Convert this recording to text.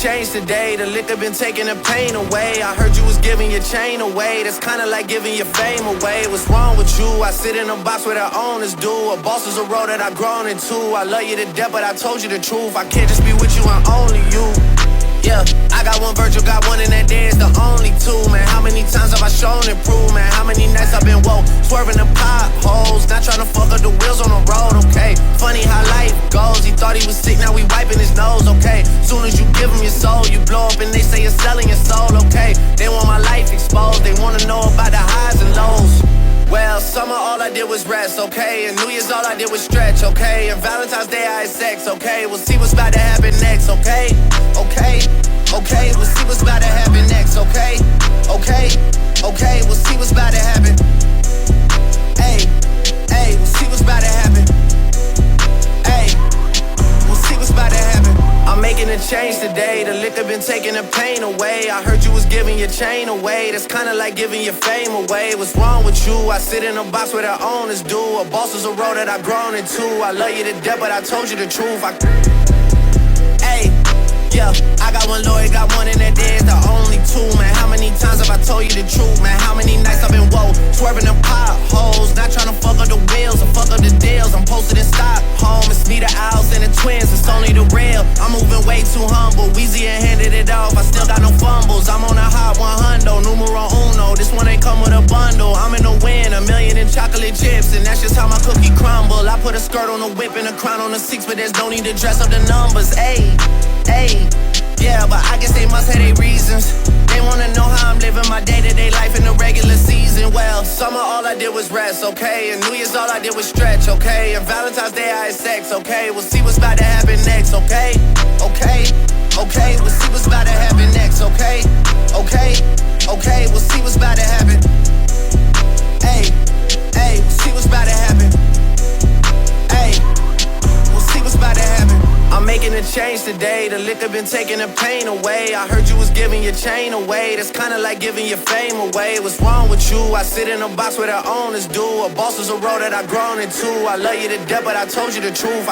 change today. The liquor been taking the pain away. I heard you was giving your chain away. That's kinda like giving your fame away. What's wrong with you? I sit in a box where the owners do. A boss is a role that I've grown into. I love you to death, but I told you the truth. I can't just be with you and only you. Yeah, I got one Virgil, got one, and that there is the only two, man. How many times have I shown improvement? How many nights I've been woke, swerving the potholes, not trying to fuck up the wheels on the road, okay? Funny how life goes, he thought he was sick, now we wiping his nose, okay? Soon as you give him your soul, you blow up and they say you're selling your soul, okay? They want my life exposed, they wanna know about the highs and lows. Well, summer all I did was rest, okay? And New Year's all I did was stretch, okay? And Valentine's Day I had sex, okay? We'll see what's about to happen next, okay? Okay, okay, we'll see what's about to happen next, okay? Okay, okay, we'll see what's about to happen. Hey, hey, we'll see what's about to happen. Hey, we'll see what's about to happen. I'm making a change today. The liquor been taking the pain away. I heard you was giving your chain away. That's kinda like giving your fame away. What's wrong with you? I sit in a box where the owners do. A boss is a role that I've grown into. I love you to death, but I told you the truth. Hey, yeah, I got one lawyer, got one, and that there is the only two, man. How many times have I told you the truth, man? How many nights I've been woke, swerving them potholes, not trying to fuck up the wheels or fuck up the deals. I'm posted in Stockholm, it's me, the Owls, and the twins, it's only the real. I'm moving way too humble, Weezy and handed it off, I still got no fumbles. I'm on a hot 100, numero uno, this one ain't come with a bundle. I'm in the win, 1,000,000 in chocolate chips, and that's just how my cookie crumble. I put a skirt on the whip and a crown on the 6, but there's no need to dress up the numbers, ayy. Hey, yeah, but I guess they must have their reasons. They wanna know how I'm living my day-to-day life in the regular season. Well, summer all I did was rest, okay? And New Year's all I did was stretch, okay? And Valentine's Day I had sex, okay? We'll see what's about to happen next, okay? Okay, okay, we'll see what's about to happen next, okay? Okay, okay, we'll see what's about to happen. Hey, hey, we'll see what's about to happen. Hey, we'll see what's about to happen. I'm making a change today. The liquor been taking the pain away. I heard you was giving your chain away. That's kinda like giving your fame away. What's wrong with you? I sit in a box where the owners do. A boss is a role that I've grown into. I love you to death, but I told you the truth.